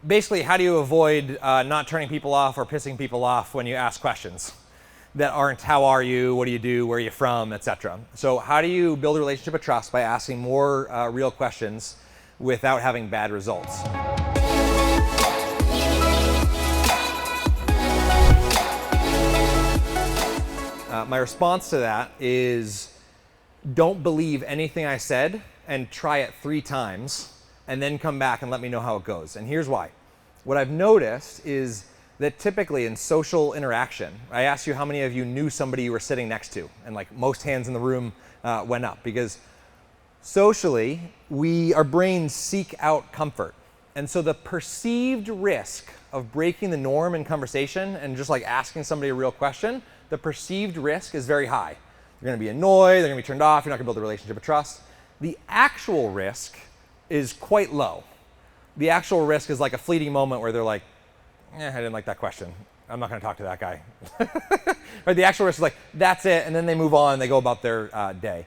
Basically, how do you avoid not turning people off or pissing people off when you ask questions that aren't how are you, what do you do, where are you from, etc. So how do you build a relationship of trust by asking more real questions without having bad results? My response to that is don't believe anything I said and try it 3 times and then come back and let me know how it goes. And here's why. What I've noticed is that typically in social interaction, I asked you how many of you knew somebody you were sitting next to, and like most hands in the room went up, because socially, our brains seek out comfort. And so the perceived risk of breaking the norm in conversation and just like asking somebody a real question, the perceived risk is very high. You're gonna be annoyed, they're gonna be turned off, you're not gonna build a relationship of trust. The actual risk is quite low. The actual risk is like a fleeting moment where they're like, I didn't like that question. I'm not gonna talk to that guy. Or the actual risk is like, that's it, and then they move on and they go about their day.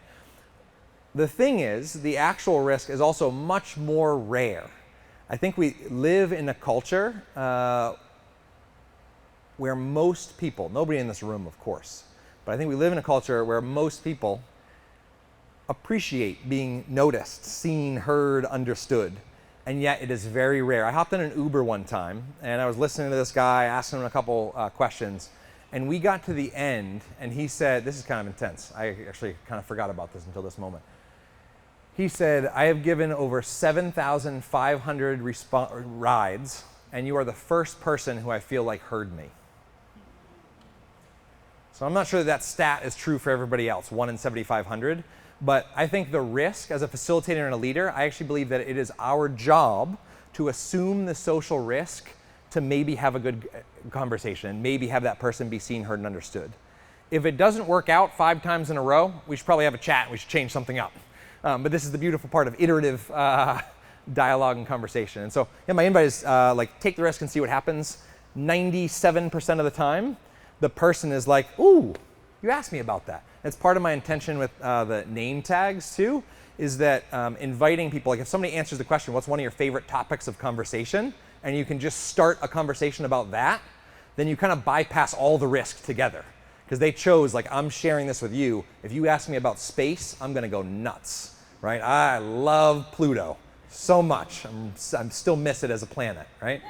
The thing is, the actual risk is also much more rare. I think we live in a culture where most people, nobody in this room of course, but I think we live in a culture where most people appreciate being noticed, seen, heard, understood, and yet it is very rare. I hopped in an Uber one time and I was listening to this guy, asking him a couple questions, and we got to the end and he said, this is kind of intense, I actually kind of forgot about this until this moment. He said, I have given over 7,500 rides and you are the first person who I feel like heard me. So I'm not sure that stat is true for everybody else, 1 in 7,500, but I think the risk as a facilitator and a leader, I actually believe that it is our job to assume the social risk to maybe have a good conversation and maybe have that person be seen, heard, and understood. If it doesn't work out 5 times in a row, we should probably have a chat and we should change something up. But this is the beautiful part of iterative dialogue and conversation. And so yeah, my invite is like take the risk and see what happens. 97% of the time, the person is like, ooh, you asked me about that. It's part of my intention with the name tags too, is that inviting people, like if somebody answers the question, what's one of your favorite topics of conversation? And you can just start a conversation about that, then you kind of bypass all the risk together. Because they chose, like, I'm sharing this with you. If you ask me about space, I'm gonna go nuts, right? I love Pluto so much. I'm still miss it as a planet, right?